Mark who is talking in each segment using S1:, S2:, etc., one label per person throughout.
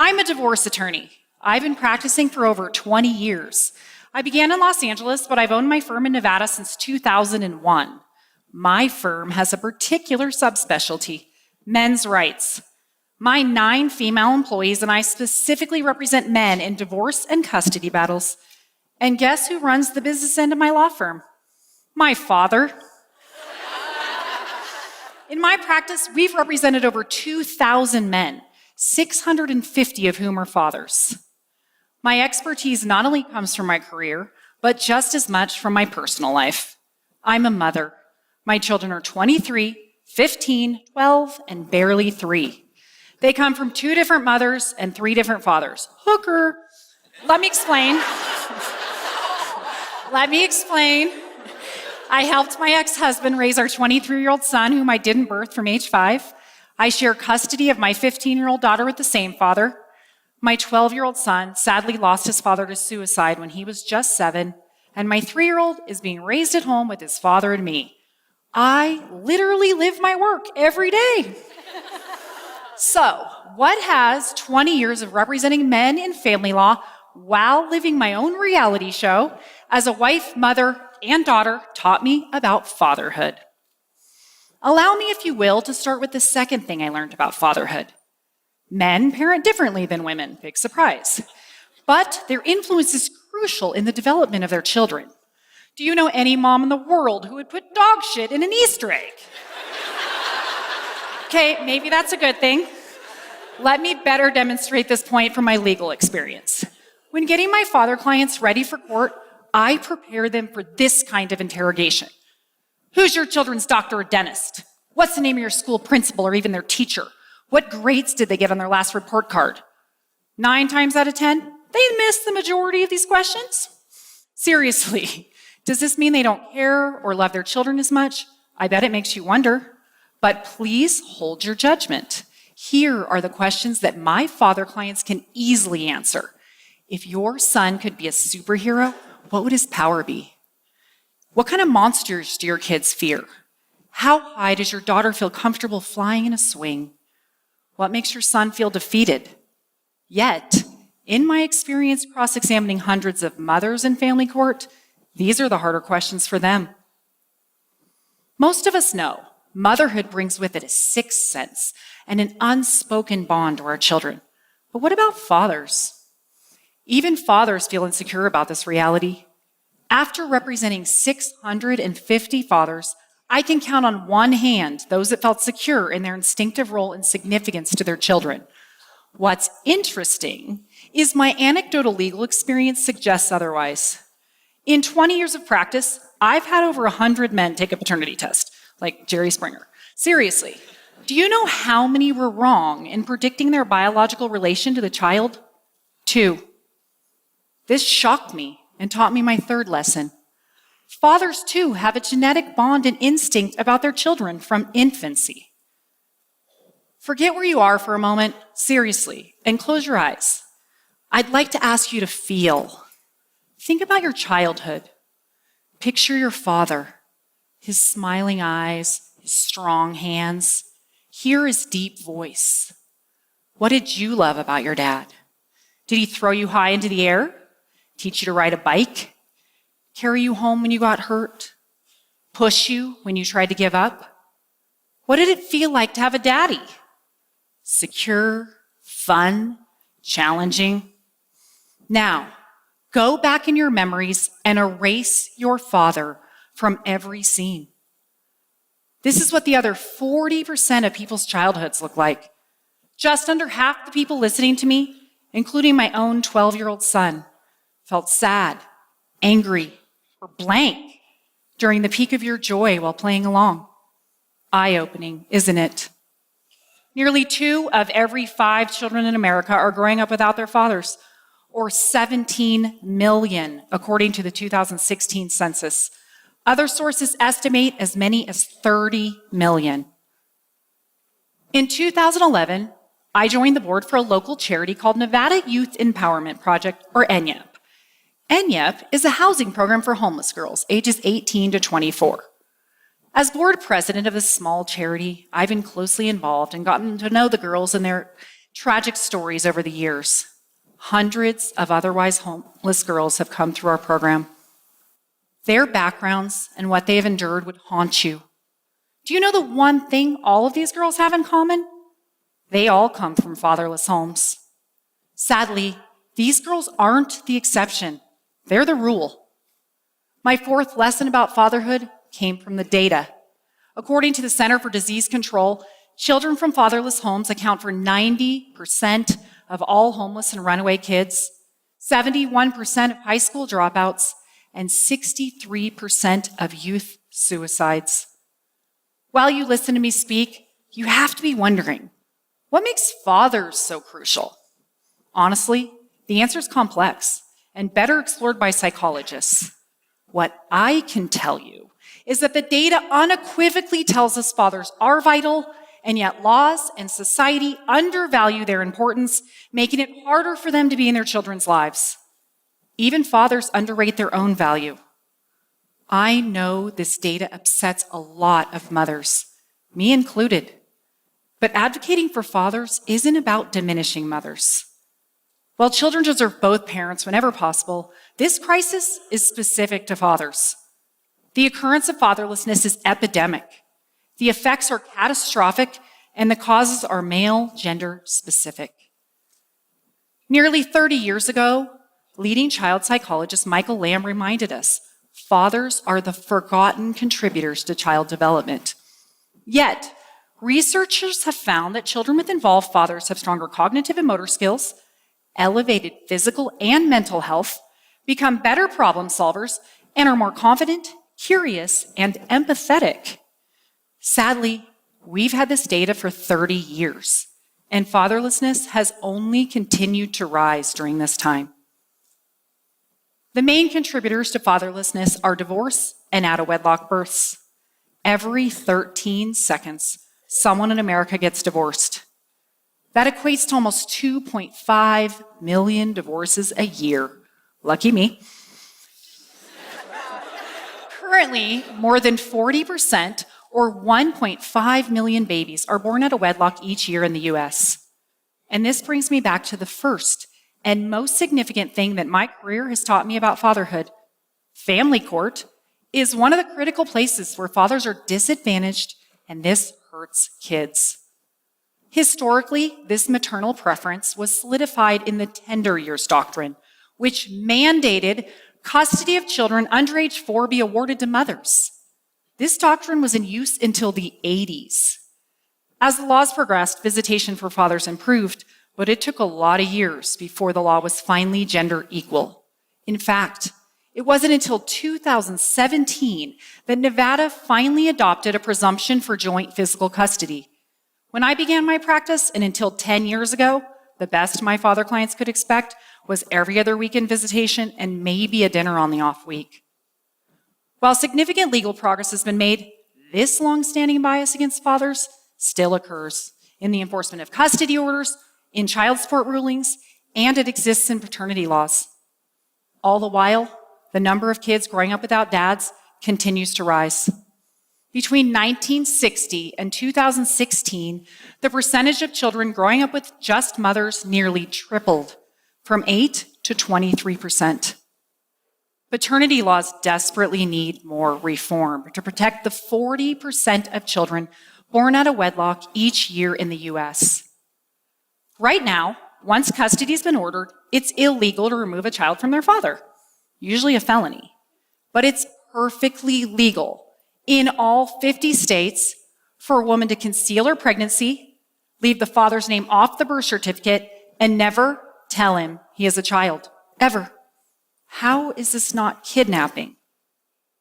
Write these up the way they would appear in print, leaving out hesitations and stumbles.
S1: I'm a divorce attorney. I've been practicing for over 20 years. I began in Los Angeles, but I've owned my firm in Nevada since 2001. My firm has a particular subspecialty, men's rights. My 9 female employees and I specifically represent men in divorce and custody battles. And guess who runs the business end of my law firm? My father. In my practice, we've represented over 2,000 men, 650 of whom are fathers. My expertise not only comes from my career, but just as much from my personal life. I'm a mother. My children are 23, 15, 12, and barely 3. They come from 2 different mothers and 3 different fathers. Hooker. Let me explain. I helped my ex-husband raise our 23-year-old son, whom I didn't birth, from age 5. I share custody of my 15-year-old daughter with the same father. My 12-year-old son sadly lost his father to suicide when he was just 7, and my 3-year-old is being raised at home with his father and me. I literally live my work every day. So, what has 20 years of representing men in family law while living my own reality show as a wife, mother, and daughter taught me about fatherhood? Allow me, if you will, to start with the second thing I learned about fatherhood. Men parent differently than women, big surprise. But their influence is crucial in the development of their children. Do you know any mom in the world who would put dog shit in an Easter egg? Okay, maybe that's a good thing. Let me better demonstrate this point from my legal experience. When getting my father clients ready for court, I prepare them for this kind of interrogation. Who's your children's doctor or dentist? What's the name of your school principal or even their teacher? What grades did they get on their last report card? 9 times out of 10, they miss the majority of these questions. Seriously, does this mean they don't care or love their children as much? I bet it makes you wonder. But please hold your judgment. Here are the questions that my father clients can easily answer. If your son could be a superhero, what would his power be? What kind of monsters do your kids fear? How high does your daughter feel comfortable flying in a swing? What makes your son feel defeated? Yet, in my experience cross-examining hundreds of mothers in family court, these are the harder questions for them. Most of us know motherhood brings with it a 6th sense and an unspoken bond to our children. But what about fathers? Even fathers feel insecure about this reality. After representing 650 fathers, I can count on one hand those that felt secure in their instinctive role and significance to their children. What's interesting is my anecdotal legal experience suggests otherwise. In 20 years of practice, I've had over 100 men take a paternity test, like Jerry Springer. Seriously, do you know how many were wrong in predicting their biological relation to the child? 2. This shocked me and taught me my third lesson. Fathers, too, have a genetic bond and instinct about their children from infancy. Forget where you are for a moment, seriously, and close your eyes. I'd like to ask you to feel. Think about your childhood. Picture your father, his smiling eyes, his strong hands. Hear his deep voice. What did you love about your dad? Did he throw you high into the air? Teach you to ride a bike? Carry you home when you got hurt? Push you when you tried to give up? What did it feel like to have a daddy? Secure, fun, challenging? Now, go back in your memories and erase your father from every scene. This is what the other 40% of people's childhoods look like. Just under half the people listening to me, including my own 12-year-old son, felt sad, angry, or blank during the peak of your joy while playing along. Eye-opening, isn't it? Nearly 2 of every 5 children in America are growing up without their fathers, or 17 million, according to the 2016 census. Other sources estimate as many as 30 million. In 2011, I joined the board for a local charity called Nevada Youth Empowerment Project, or NYEP. NYEP is a housing program for homeless girls ages 18 to 24. As board president of this small charity, I've been closely involved and gotten to know the girls and their Tragic stories over the years. Hundreds of otherwise homeless girls have come through our program. Their backgrounds and what they have endured would haunt you. Do you know the one thing all of these girls have in common? They all come from fatherless homes. Sadly, these girls aren't the exception. They're the rule. My fourth lesson about fatherhood came from the data. According to the Center for Disease Control, children from fatherless homes account for 90% of all homeless and runaway kids, 71% of high school dropouts, and 63% of youth suicides. While you listen to me speak, you have to be wondering, what makes fathers so crucial? Honestly, the answer is complex and better explored by psychologists. What I can tell you is that the data unequivocally tells us fathers are vital, and yet laws and society undervalue their importance, making it harder for them to be in their children's lives. Even fathers underrate their own value. I know this data upsets a lot of mothers, me included. But advocating for fathers isn't about diminishing mothers. While children deserve both parents whenever possible, this crisis is specific to fathers. The occurrence of fatherlessness is epidemic. The effects are catastrophic, and the causes are male gender specific. Nearly 30 years ago, leading child psychologist Michael Lamb reminded us, fathers are the forgotten contributors to child development. Yet, researchers have found that children with involved fathers have stronger cognitive and motor skills, elevated physical and mental health, become better problem solvers, and are more confident, curious, and empathetic. Sadly, we've had this data for 30 years, and fatherlessness has only continued to rise during this time. The main contributors to fatherlessness are divorce and out-of-wedlock births. Every 13 seconds, someone in America gets divorced. That equates to almost 2.5 million divorces a year. Lucky me. Currently, more than 40%, or 1.5 million babies, are born out of wedlock each year in the US. And this brings me back to the first and most significant thing that my career has taught me about fatherhood. Family court is one of the critical places where fathers are disadvantaged, and this hurts kids. Historically, this maternal preference was solidified in the tender years doctrine, which mandated custody of children under age 4 be awarded to mothers. This doctrine was in use until the 80s. As the laws progressed, visitation for fathers improved, but it took a lot of years before the law was finally gender equal. In fact, it wasn't until 2017 that Nevada finally adopted a presumption for joint physical custody. When I began my practice, and until 10 years ago, the best my father clients could expect was every other weekend visitation and maybe a dinner on the off week. While significant legal progress has been made, this long-standing bias against fathers still occurs in the enforcement of custody orders, in child support rulings, and it exists in paternity laws. All the while, the number of kids growing up without dads continues to rise. Between 1960 and 2016, the percentage of children growing up with just mothers nearly tripled, from 8 to 23%. Paternity laws desperately need more reform to protect the 40% of children born out of wedlock each year in the US. Right now, once custody has been ordered, it's illegal to remove a child from their father, usually a felony. But it's perfectly legal in all 50 states for a woman to conceal her pregnancy, leave the father's name off the birth certificate, and never tell him he has a child, ever. How is this not kidnapping?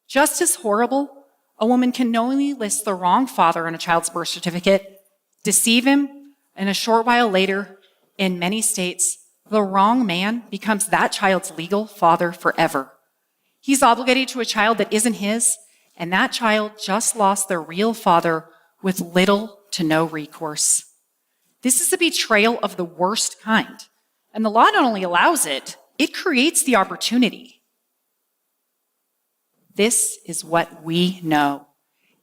S1: Just as horrible, a woman can knowingly list the wrong father on a child's birth certificate, deceive him, and a short while later, in many states, the wrong man becomes that child's legal father forever. He's obligated to a child that isn't his, and that child just lost their real father with little to no recourse. This is a betrayal of the worst kind, and the law not only allows it, it creates the opportunity. This is what we know.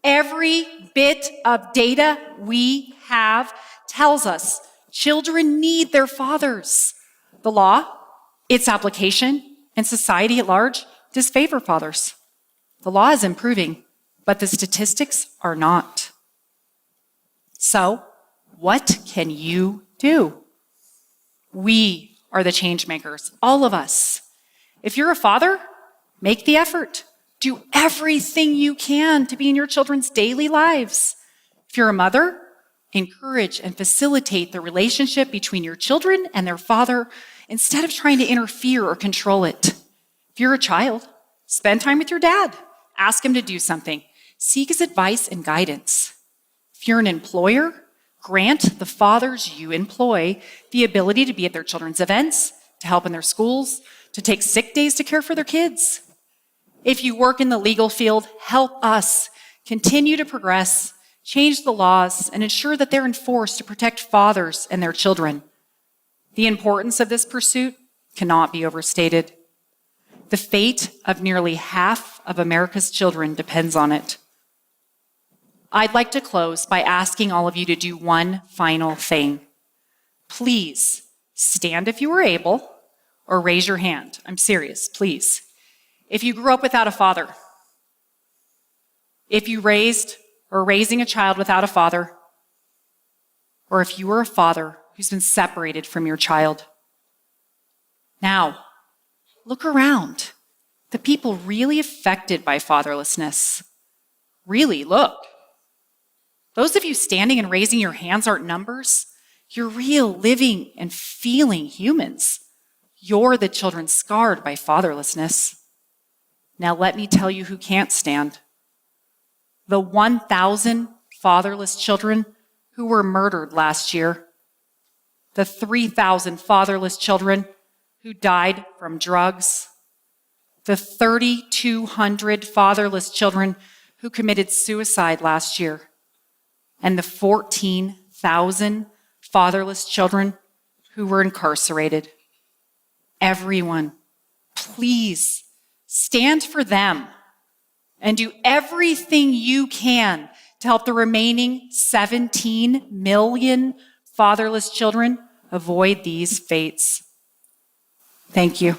S1: Every bit of data we have tells us Children need their fathers. The law, its application, and society at large disfavor fathers. The law is improving, but the statistics are not. So, what can you do? We are the change makers, all of us. If you're a father, make the effort. Do everything you can to be in your children's daily lives. If you're a mother, encourage and facilitate the relationship between your children and their father instead of trying to interfere or control it. If you're a child, spend time with your dad. Ask him to do something. Seek his advice and guidance. If you're an employer, grant the fathers you employ the ability to be at their children's events, to help in their schools, to take sick days to care for their kids. If you work in the legal field, help us continue to progress, change the laws, and ensure that they're enforced to protect fathers and their children. The importance of this pursuit cannot be overstated. The fate of nearly half of America's children depends on it. I'd like to close by asking all of you to do one final thing. Please stand if you are able, or raise your hand. I'm serious, please. If you grew up without a father, if you raised or raising a child without a father, or if you were a father who's been separated from your child. Now, look around. The people really affected by fatherlessness. Really, look. Those of you standing and raising your hands aren't numbers. You're real, living, and feeling humans. You're the children scarred by fatherlessness. Now let me tell you who can't stand. The 1,000 fatherless children who were murdered last year. The 3,000 fatherless children who died from drugs. The 3,200 fatherless children who committed suicide last year. And the 14,000 fatherless children who were incarcerated. Everyone, please stand for them and do everything you can to help the remaining 17 million fatherless children avoid these fates. Thank you.